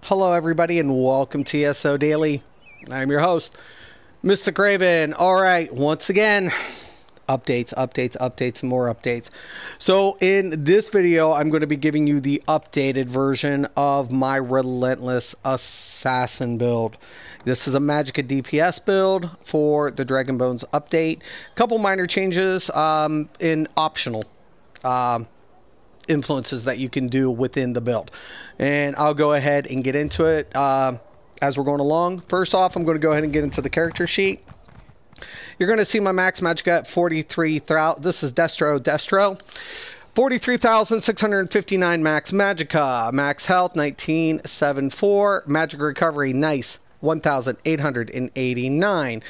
Hello, everybody, and welcome to ESO Daily. I'm your host, Mr. Craven. All right, once again, updates, and more updates. So in this video, I'm going to be giving you the updated version of my Relentless Assassin build. This is a Magicka DPS build for the Dragon Bones update. A couple minor changes in optional influences that you can do within the build, and I'll go ahead and get into it as we're going along. First off, I'm going to go ahead and get into the character sheet. You're going to see my max Magicka at 43,000. This is Destro 43,659 max Magicka. Max health 1974. Magic recovery nice 1,889.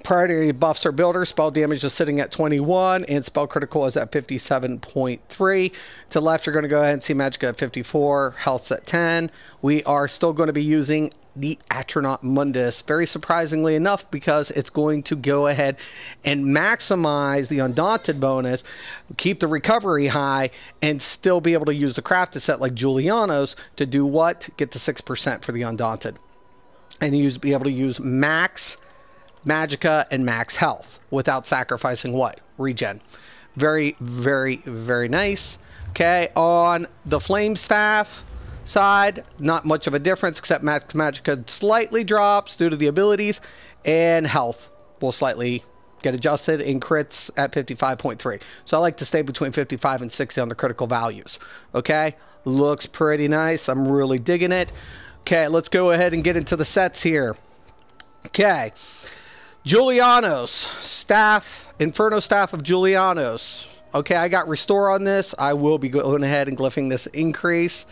Priority buffs are builder. Spell damage is sitting at 21, and spell critical is at 57.3. To the left, you're going to go ahead and see Magicka at 54, health's at 10. We are still going to be using the Atronach Mundus, very surprisingly enough, because it's going to go ahead and maximize the Undaunted bonus, keep the recovery high, and still be able to use the crafted set like Juliano's to do what? Get the 6% for the Undaunted. And be able to use max Magicka and max health without sacrificing what? Regen. Very, very, very nice. Okay, on the Flame Staff side, not much of a difference, except max Magicka slightly drops due to the abilities, and health will slightly get adjusted in crits at 55.3. So I like to stay between 55 and 60 on the critical values. Okay, looks pretty nice. I'm really digging it. Okay, let's go ahead and get into the sets here. Okay. Juliano's staff, Inferno Staff of Juliano's. Okay, I got restore on this. I will be going ahead and glyphing this increase.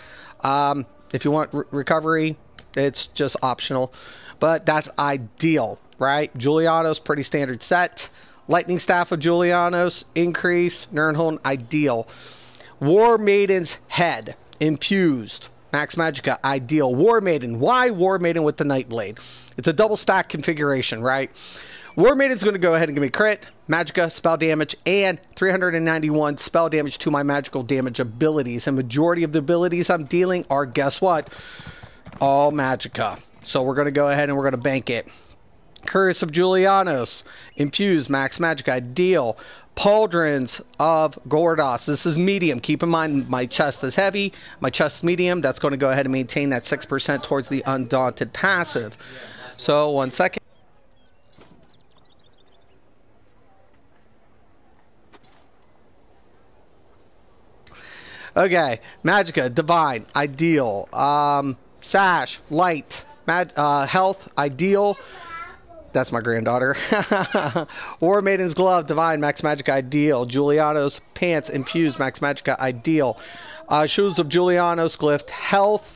If you want recovery, it's just optional, but that's ideal, right? Juliano's pretty standard set. Lightning Staff of Juliano's increase. Nirnholm ideal. War Maiden's head infused. Max Magicka ideal. War Maiden. Why War Maiden with the Nightblade? It's a double stack configuration, right? War Maiden's going to go ahead and give me crit, Magicka, spell damage, and 391 spell damage to my magical damage abilities. And majority of the abilities I'm dealing are, guess what? All Magicka. So we're going to go ahead and we're going to bank it. Curse of Julianos. Infused, max Magicka, ideal. Pauldrons of Gordos. This is medium. Keep in mind my chest is heavy. My chest is medium. That's going to go ahead and maintain that 6% towards the Undaunted passive. So, one second. Okay, Magicka, Divine, ideal. Sash, light. Health, ideal. That's my granddaughter. War Maiden's Glove, Divine, max Magicka, ideal. Juliano's Pants, infused, max Magicka, ideal. Shoes of Juliano's Glyph, health.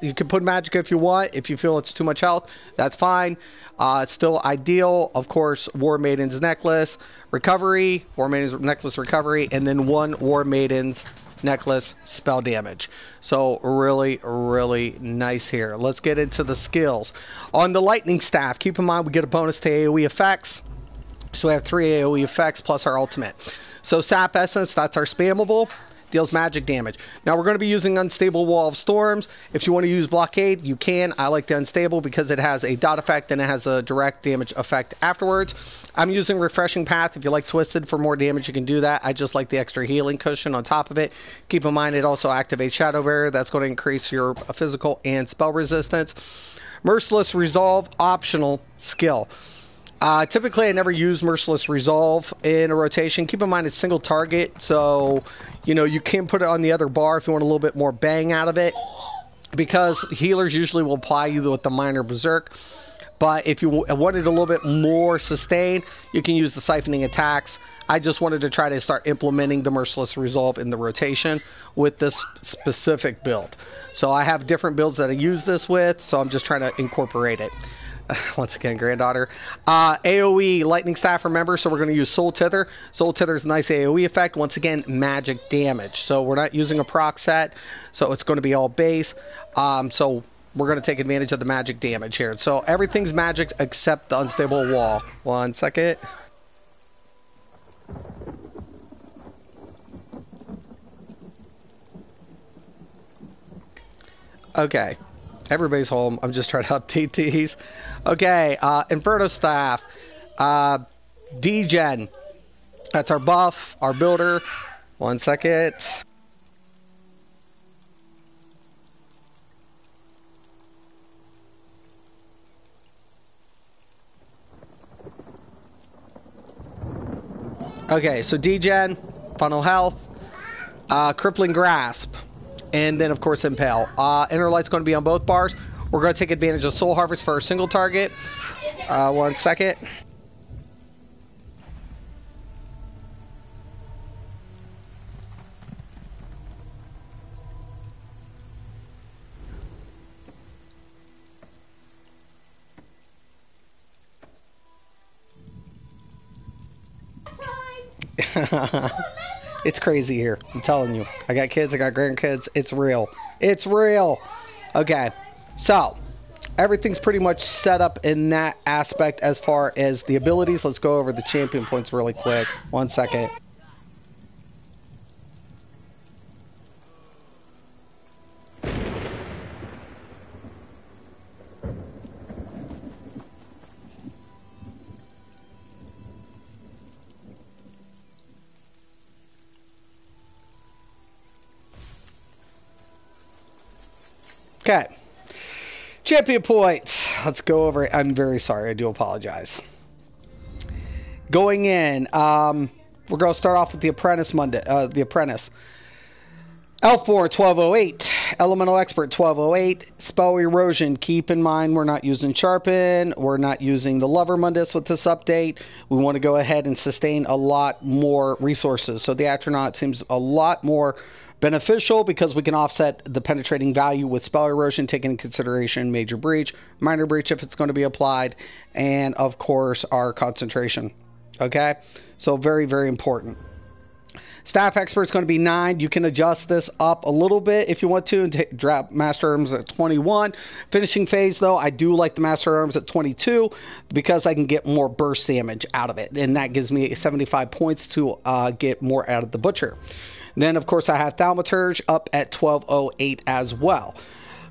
You can put Magicka if you want. If you feel it's too much health, that's fine. It's still ideal. Of course, War Maiden's Necklace, recovery. War Maiden's Necklace, recovery. And then one War Maiden's Necklace, spell damage. So really, really nice here. Let's get into the skills. On the Lightning Staff, keep in mind we get a bonus to AoE effects. So we have 3 AoE effects plus our ultimate. So Sap Essence, that's our spammable. Deals magic damage. Now we're going to be using Unstable Wall of Storms. If you want to use Blockade, you can. I like the Unstable because it has a dot effect and it has a direct damage effect afterwards. I'm using Refreshing Path. If you like Twisted for more damage, you can do that. I just like the extra healing cushion on top of it. Keep in mind it also activates Shadow Barrier. That's going to increase your physical and spell resistance. Merciless Resolve, optional skill. Typically, I never use Merciless Resolve in a rotation. Keep in mind it's single target, so you can put it on the other bar if you want a little bit more bang out of it, because healers usually will apply you with the minor berserk. But if you wanted a little bit more sustain, you can use the siphoning attacks. I just wanted to try to start implementing the Merciless Resolve in the rotation with this specific build. So I have different builds that I use this with, so I'm just trying to incorporate it. Once again, granddaughter. AoE Lightning Staff, remember, so we're going to use Soul Tither. Soul Tither is a nice AoE effect. Once again, magic damage. So we're not using a proc set, so it's going to be all base. So we're going to take advantage of the magic damage here. So everything's magic except the Unstable Wall. One second. Okay. Everybody's home. I'm just trying to update these. Okay. Inferno Staff. Degen. That's our buff, our builder. 1 second. Okay, so Degen, Funnel Health, Crippling Grasp, and then, of course, Impale. Inner Light's going to be on both bars. We're going to take advantage of Soul Harvest for a single target. 1 second. It's crazy here. I'm telling you. I got kids. I got grandkids. It's real. It's real. Okay. So, everything's pretty much set up in that aspect as far as the abilities. Let's go over the champion points really quick. 1 second. Okay. Champion points. Let's go over it. I'm very sorry. I do apologize. Going in, we're going to start off with the Apprentice Monday. The Apprentice. Elfborn 1208. Elemental Expert 1208. Spell Erosion. Keep in mind we're not using Sharpen. We're not using the Lover Mundus with this update. We want to go ahead and sustain a lot more resources. So the Astronaut seems a lot more beneficial because we can offset the penetrating value with Spell Erosion, taking into consideration Major Breach, Minor Breach if it's going to be applied, and of course our concentration. Okay, so very, very important. Staff Expert is going to be 9. You can adjust this up a little bit if you want to and drop Master Arms at 21. Finishing phase, though, I do like the Master Arms at 22 because I can get more burst damage out of it, and that gives me 75 points to get more out of the Butcher. Then, of course, I have Thaumaturge up at 1208 as well.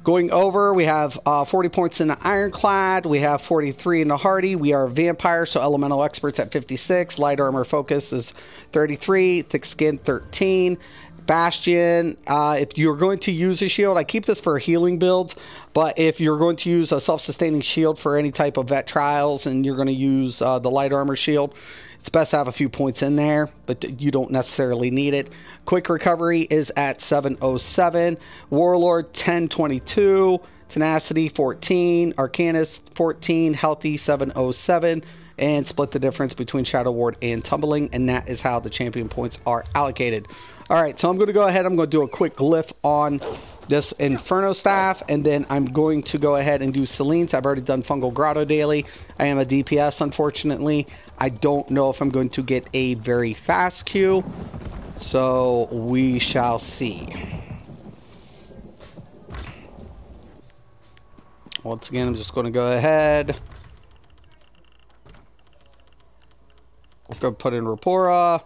Going over, we have 40 points in the Ironclad. We have 43 in the Hardy. We are Vampire, so Elemental Experts at 56. Light Armor Focus is 33. Thick Skin, 13. Bastion, if you're going to use a shield, I keep this for healing builds, but if you're going to use a self-sustaining shield for any type of vet trials and you're going to use the light armor shield, it's best to have a few points in there, but you don't necessarily need it. Quick Recovery is at 707. Warlord 1022. Tenacity 14. Arcanist 14. Healthy 707. And split the difference between Shadow Ward and Tumbling, and that is how the champion points are allocated. Alright, so I'm going to go ahead. I'm going to do a quick glyph on this Inferno Staff, and then I'm going to go ahead and do Celine's. I've already done Fungal Grotto daily. I am a DPS, unfortunately. I don't know if I'm going to get a very fast queue, so we shall see. Once again, I'm just going to go ahead. We're going to put in Rapora.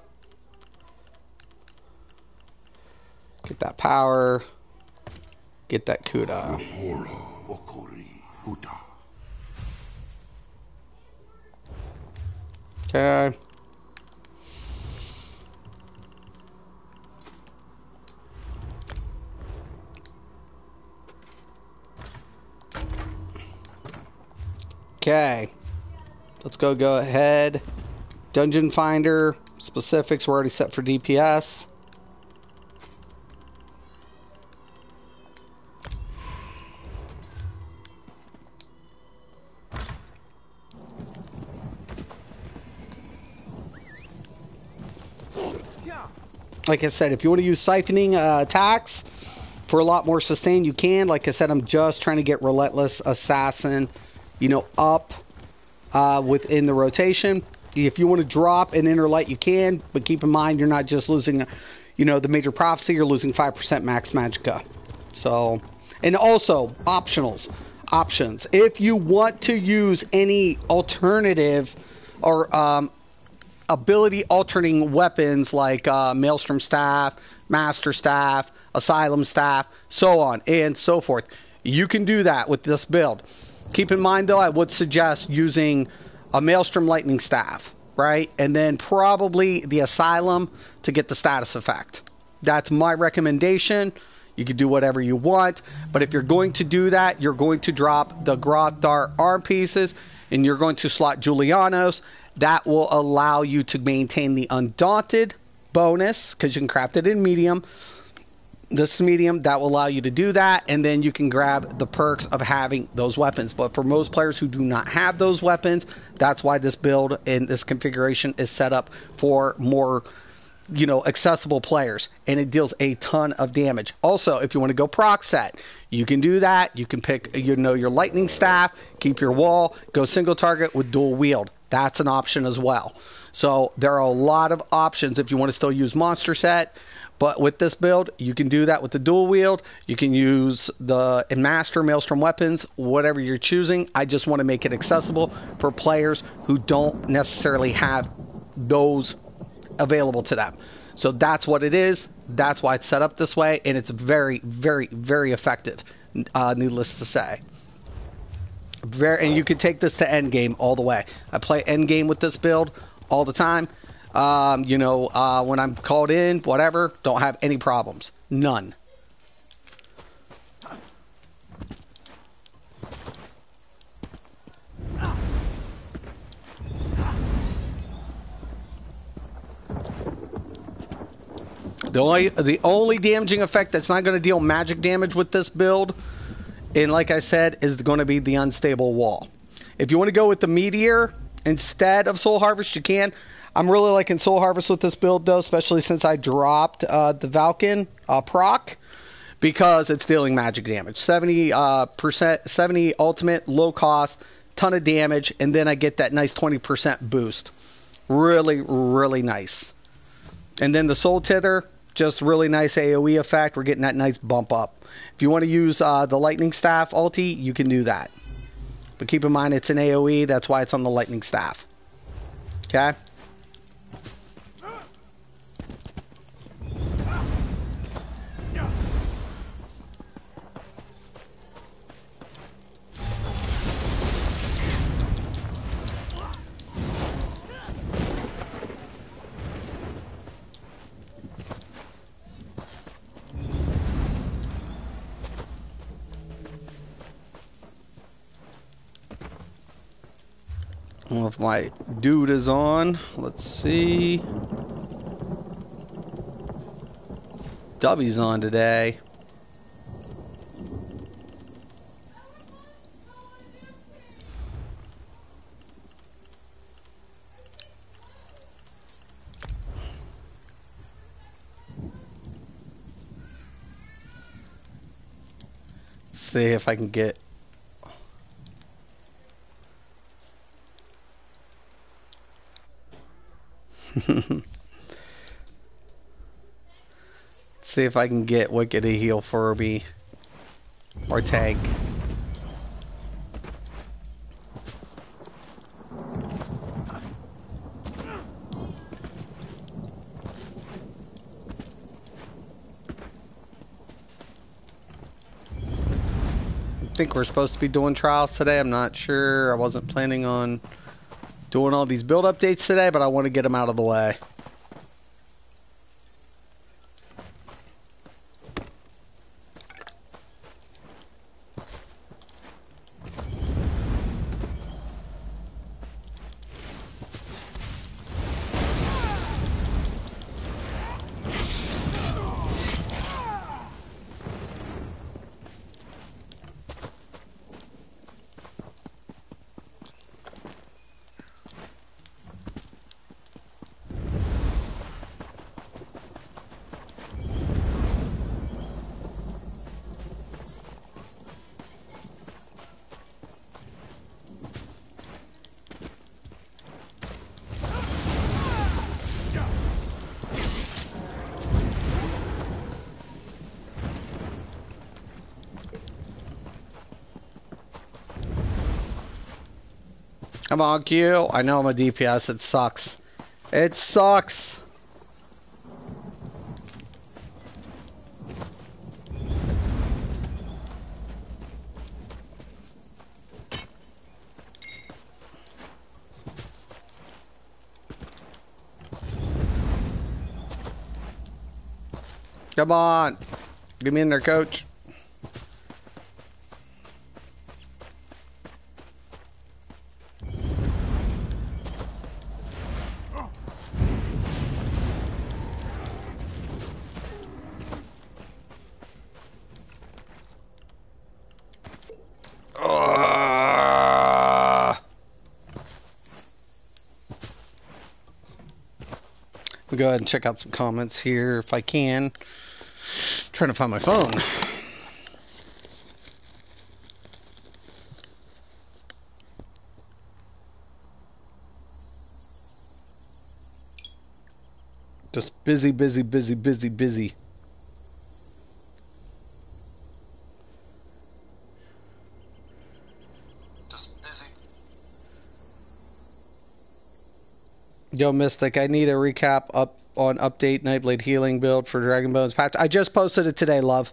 Get that power. Get that Kuda. Okay. Okay. Let's go ahead. Dungeon Finder. Specifics, we're already set for DPS. Like I said, if you want to use siphoning attacks for a lot more sustain, you can. Like I said, I'm just trying to get Relentless Assassin, you know, up within the rotation. If you want to drop an Inner Light, you can, but keep in mind you're not just losing, you know, the Major Prophecy, you're losing 5% max Magicka. So, and also optionals, options. If you want to use any alternative or ability alternating weapons like Maelstrom Staff, Master Staff, Asylum Staff, so on and so forth, You can do that with this build. Keep in mind, though, I would suggest using a Maelstrom Lightning Staff, right? And then probably the Asylum to get the status effect. That's my recommendation. You can do whatever you want. But if you're going to do that, you're going to drop the Grothar arm pieces, and you're going to slot Julianos. That will allow you to maintain the Undaunted bonus, because you can craft it in medium. This is medium. That will allow you to do that, and then you can grab the perks of having those weapons. But for most players who do not have those weapons, that's why this build and this configuration is set up for more, you know, accessible players, and it deals a ton of damage. Also, if you want to go proc set, you can do that. You can pick, you know, your lightning staff, keep your wall, go single target with dual wield. That's an option as well. So there are a lot of options if you want to still use monster set. But with this build, you can do that with the dual wield. You can use the master Maelstrom weapons, whatever you're choosing. I just want to make it accessible for players who don't necessarily have those available to them. So that's what it is. That's why it's set up this way, and it's very, very, very effective, needless to say. And you can take this to endgame all the way. I play endgame with this build all the time. You know, when I'm called in, whatever, don't have any problems. None. The only damaging effect that's not going to deal magic damage with this build, and like I said, is going to be the unstable wall. If you want to go with the Meteor instead of Soul Harvest, you can. I'm really liking Soul Harvest with this build, though, especially since I dropped the Valken proc, because it's dealing magic damage. 70%, 70 ultimate, low cost, ton of damage, and then I get that nice 20% boost. Really, really nice. And then the Soul Tither, just really nice AoE effect. We're getting that nice bump up. If you want to use the Lightning Staff ulti, you can do that. But keep in mind, it's an AoE. That's why it's on the Lightning Staff. Okay? I don't know if my dude is on. Let's see. Dubby's on today. Let's see if I can get... See if I can get Wicked to heal Furby or tank. I think we're supposed to be doing trials today. I'm not sure. I wasn't planning on doing all these build updates today, but I want to get them out of the way. Come on, Q. I know I'm a DPS. It sucks. It sucks. Come on. Get me in there, coach. We'll go ahead and check out some comments here if I can. Trying to find my phone. Just busy. Just busy. Yo, Mystic, I need a recap up on update Nightblade healing build for Dragon Bones patch. I just posted it today, love.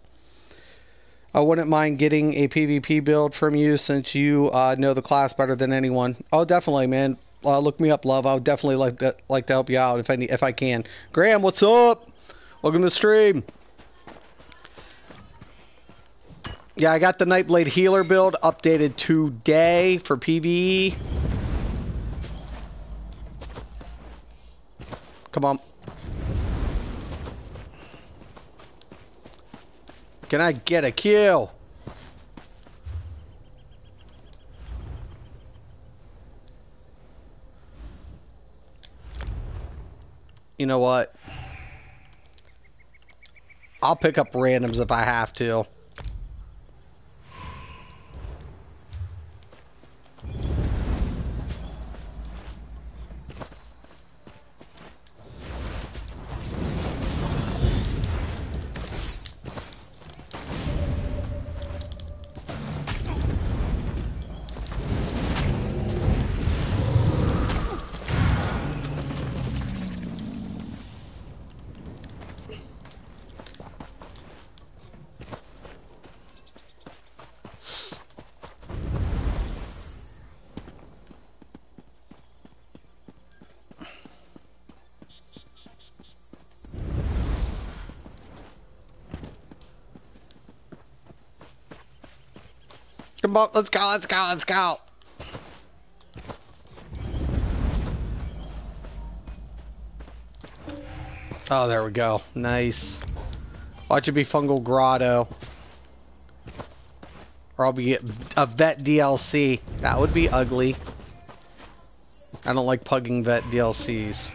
I wouldn't mind getting a PvP build from you since you know the class better than anyone. Oh, definitely, man. Look me up, love. I would definitely like to help you out if I can. Graham, what's up? Welcome to the stream. Yeah, I got the Nightblade healer build updated today for PvE. Come on. Can I get a kill? You know what? I'll pick up randoms if I have to. Come on, let's go. Oh, there we go. Nice. Watch it be Fungal Grotto. Or I'll be a vet DLC. That would be ugly. I don't like pugging vet DLCs.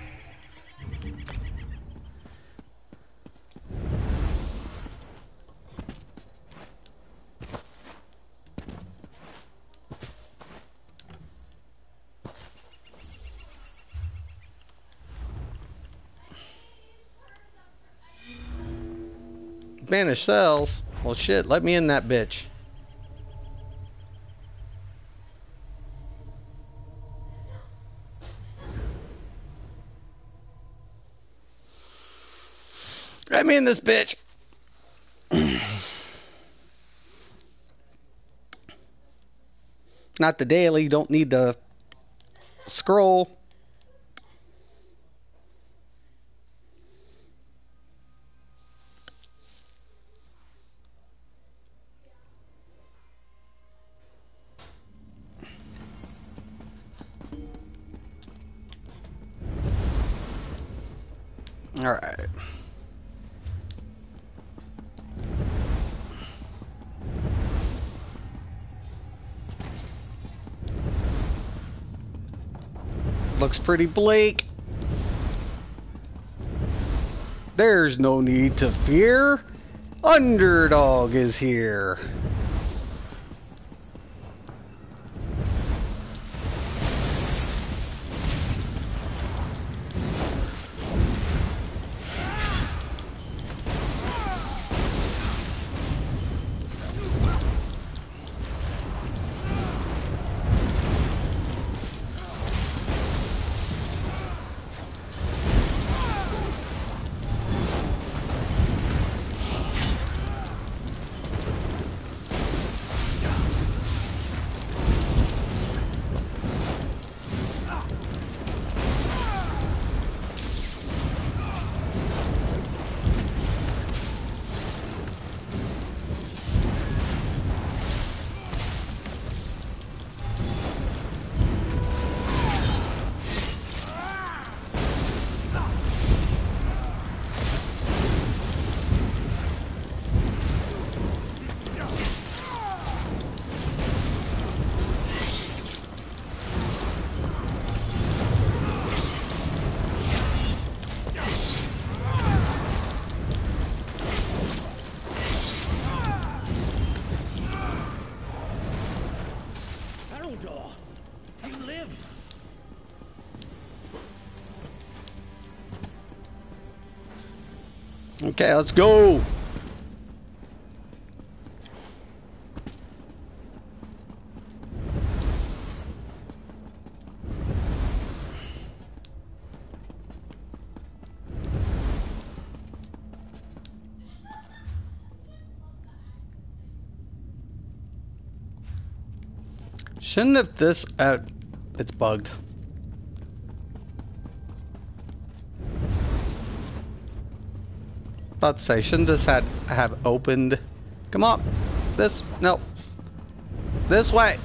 Banish cells? Well, shit, let me in that bitch. Let me in this bitch. Not the daily, don't need the scroll. All right. Looks pretty bleak. There's no need to fear. Underdog is here. Okay, let's go. Shouldn't have this... it's bugged. About to say, shouldn't this have opened? Come on. This... No. This way.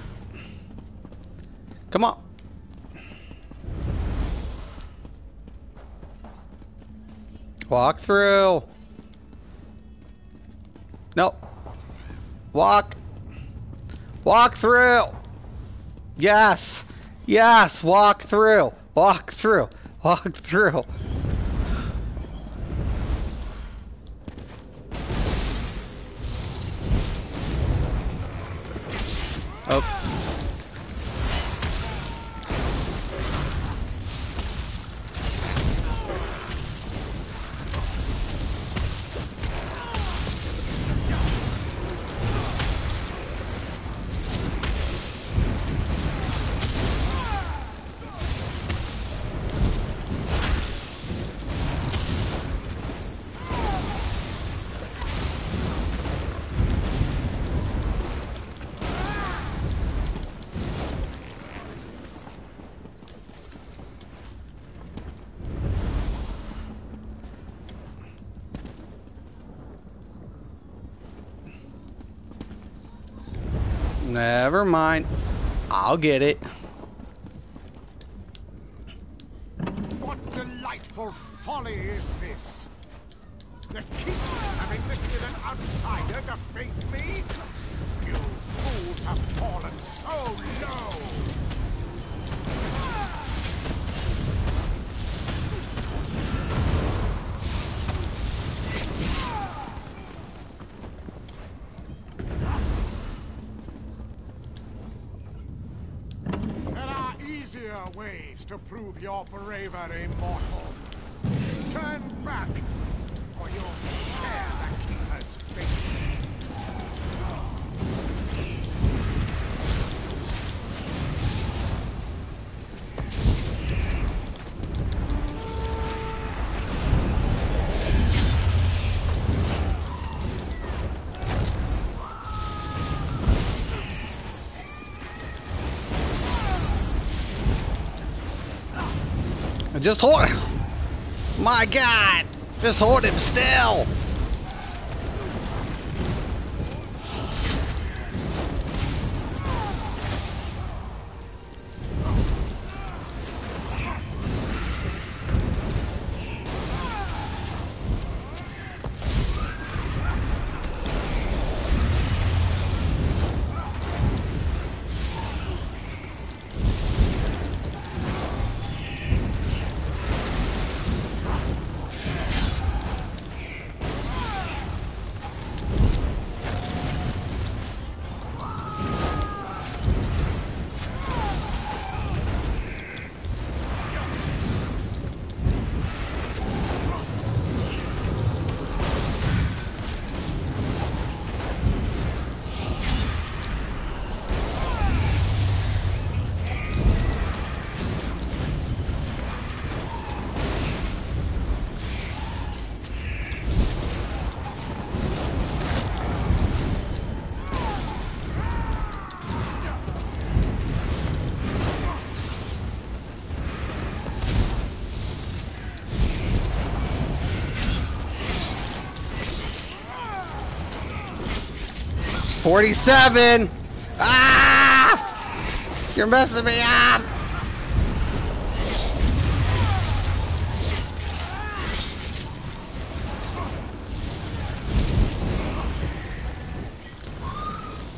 Come on. Walk through. Nope. Walk. Walk through. Yes. Yes. Walk through. Walk through. Walk through. Oh. Never mind. I'll get it. What delightful folly is this? The king have enlisted an outsider to face me? You fools have fallen so low! Easier ways to prove your bravery, mortal. Turn back, or you'll share the Keeper's fate. Just hold him. My God. Just hold him still. $47. Ah! You're messing me up.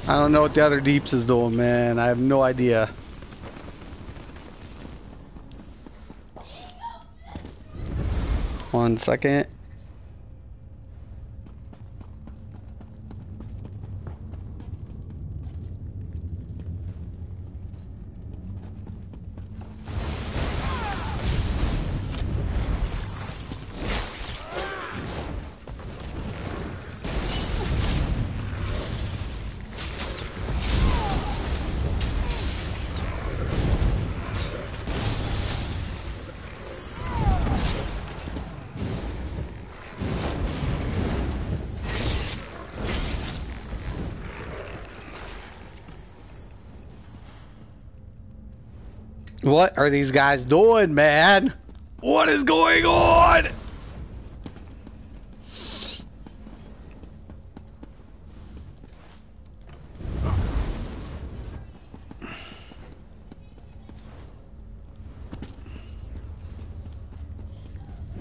I don't know what the other deeps is doing, man. I have no idea. One second. What are these guys doing, man? What is going on?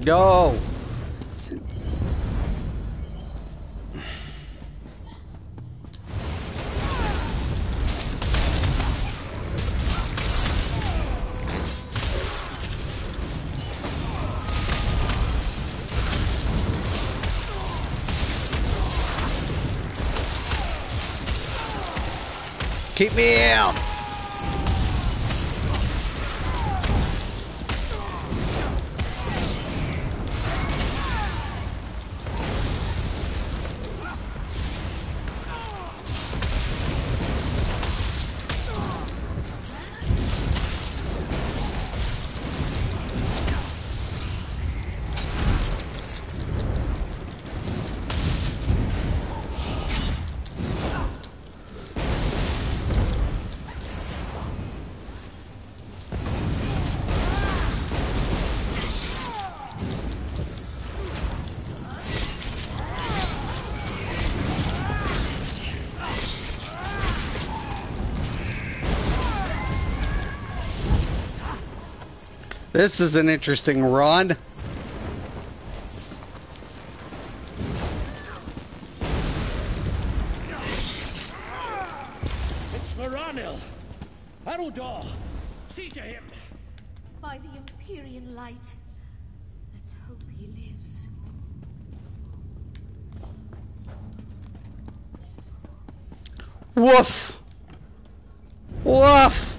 Go. Keep me out. This is an interesting run. It's Varanil! Harudor! See to him! By the Empyrean light. Let's hope he lives. Woof! Woof!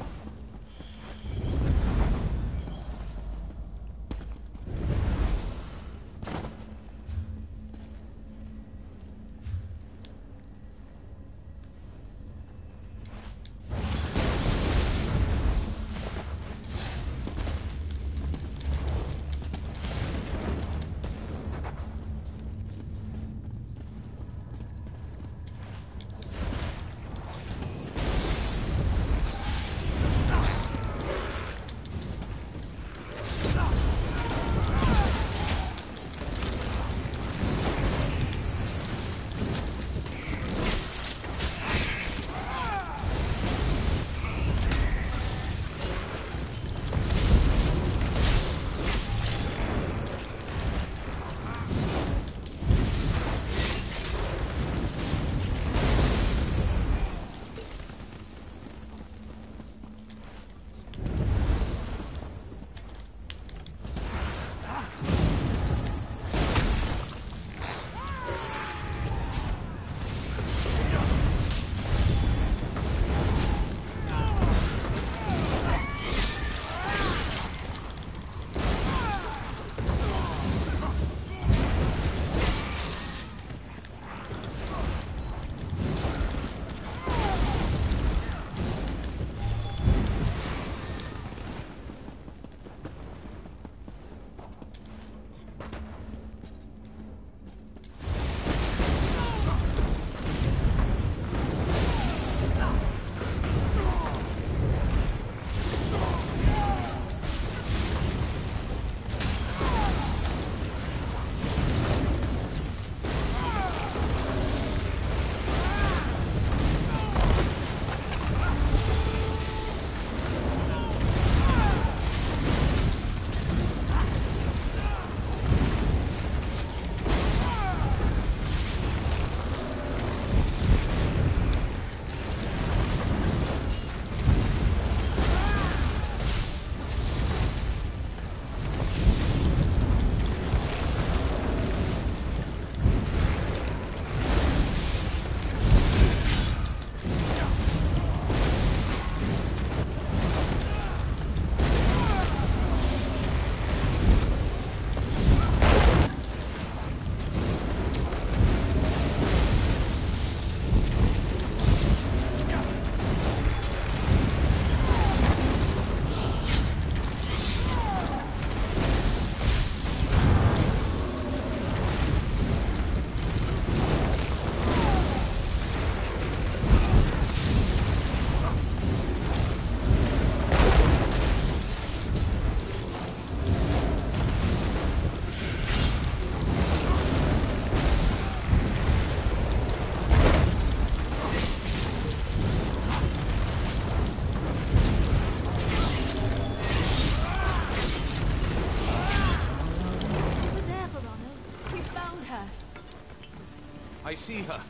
see her.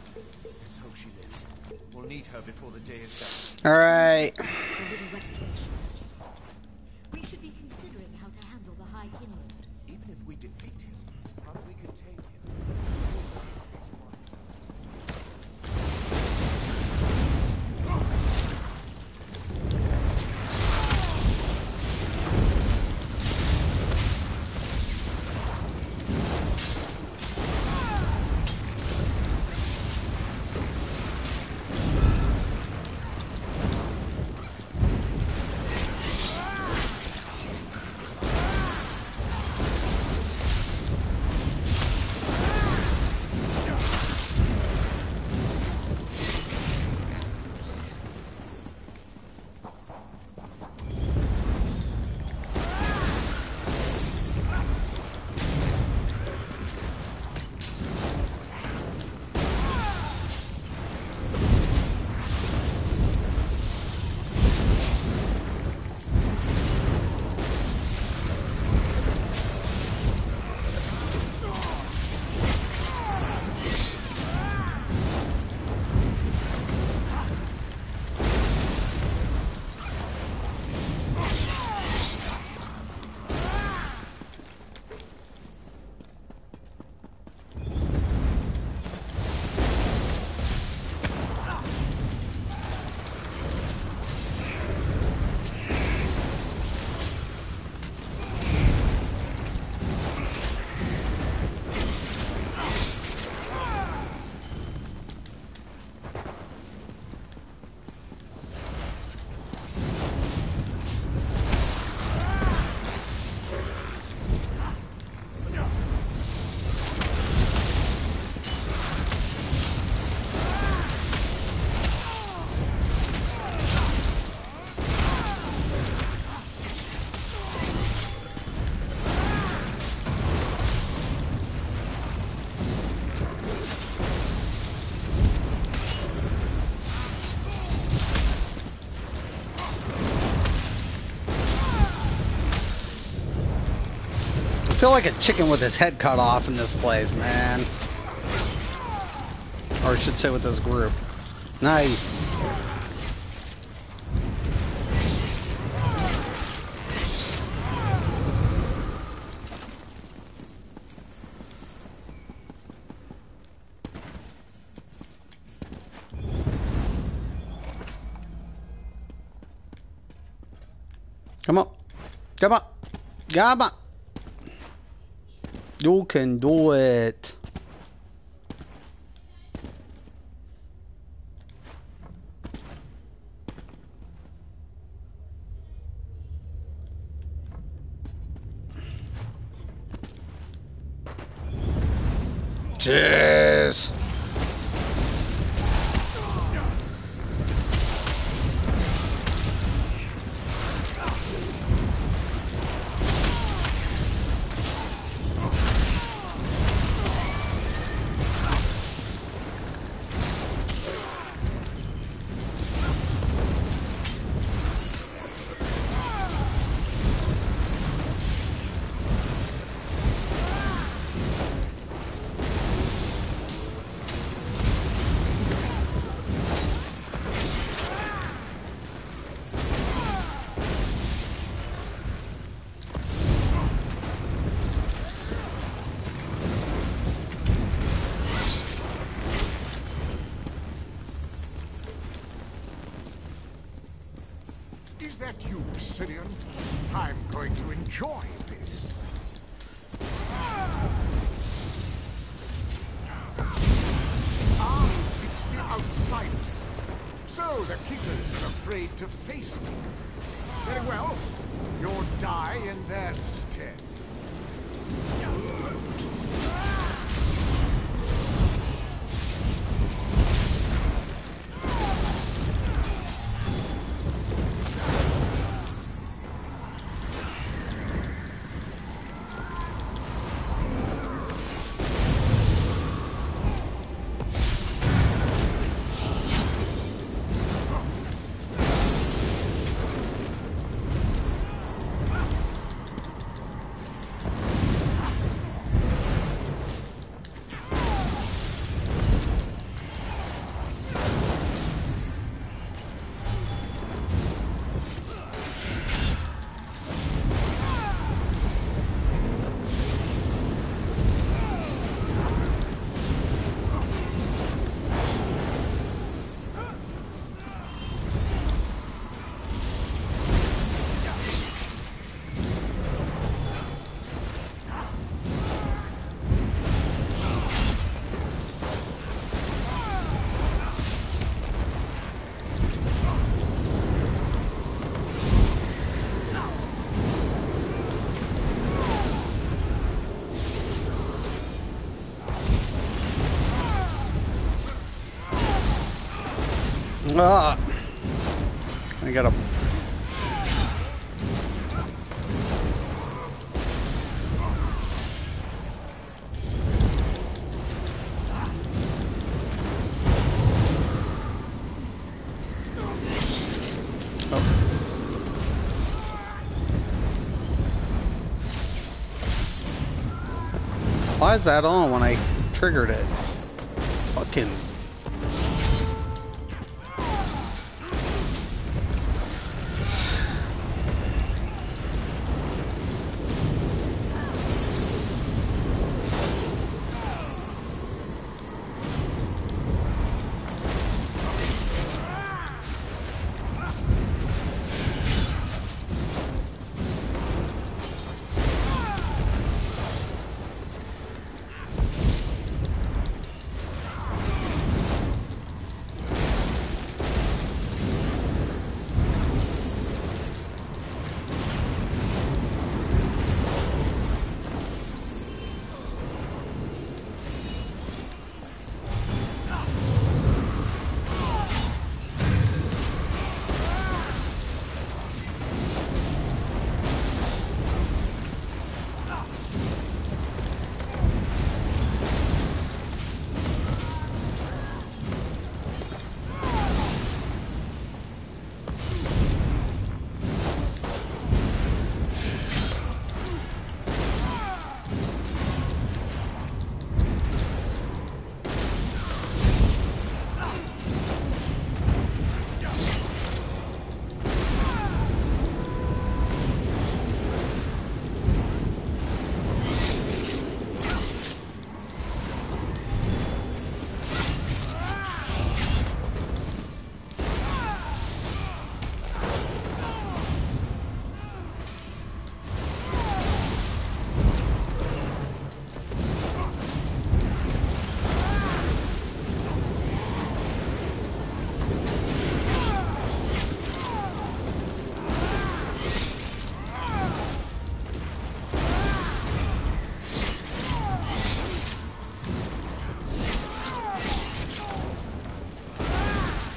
Let's hope she lives. We'll need her before the day is done. All right. A little restoration. We should be considering how to handle the High King Lord. Even if we defeat him, how do we contain him? I feel like a chicken with his head cut off in this place, man. Or I should say with this group. Nice. Come on. Come on. Come on. You can do it. Cheers. Is that you, Sidian? I'm going to enjoy this. Ah, it's the outsiders. So the Keepers are afraid to face me. Very well. You'll die in their stead. Ah. I gotta... Why is that on when I triggered it? Fucking...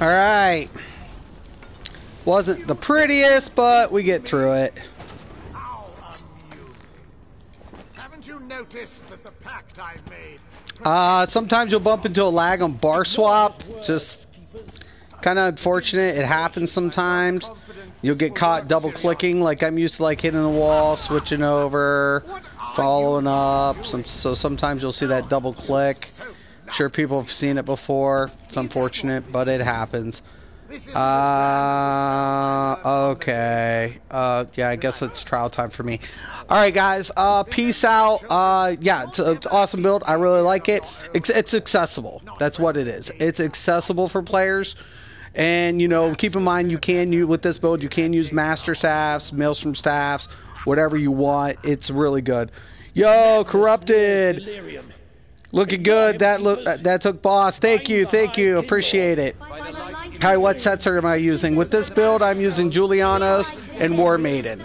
Alright. Wasn't the prettiest, but we get through it. How amusing. Haven't you noticed that the pact I've made? Sometimes you'll bump into a lag on bar swap. Just kind of unfortunate. It happens sometimes. You'll get caught double clicking, like I'm used to, like hitting the wall, switching over, following up. So sometimes you'll see that double click. I'm sure people have seen it before. It's unfortunate, but it happens. Okay. Yeah, I guess it's trial time for me. Alright, guys. Peace out. Yeah, it's an awesome build. I really like it. It's accessible. That's what it is. It's accessible for players. And, you know, keep in mind, with this build, you can use Master Staffs, Maelstrom Staffs, whatever you want. It's really good. Yo, Corrupted. Looking good. That took boss. Thank you. Appreciate it. Hi, what sets am I using? With this build, I'm using Julianos and War Maiden.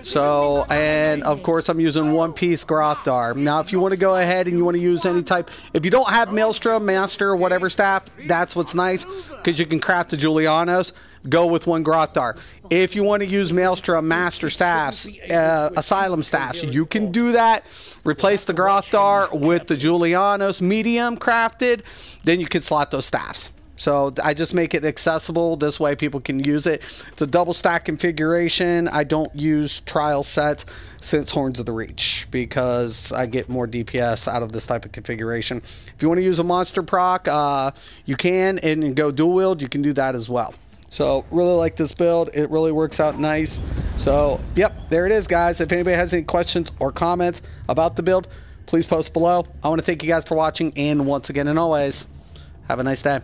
So, and of course, I'm using One Piece Grothar. Now, if you want to go ahead and you want to use any type, if you don't have Maelstrom, Master, or whatever staff, that's what's nice, because you can craft the Julianos. Go with one Grothar. If you want to use Maelstrom, Master Staffs, Asylum Staffs, you can do that. Replace the Grothar with the Julianos medium crafted. Then you can slot those staffs. So I just make it accessible. This way people can use it. It's a double stack configuration. I don't use trial sets since Horns of the Reach because I get more DPS out of this type of configuration. If you want to use a monster proc, you can, and go dual wield, you can do that as well. So, really like this build. It really works out nice. So, yep, there it is, guys. If anybody has any questions or comments about the build, please post below. I want to thank you guys for watching, and once again and always, have a nice day.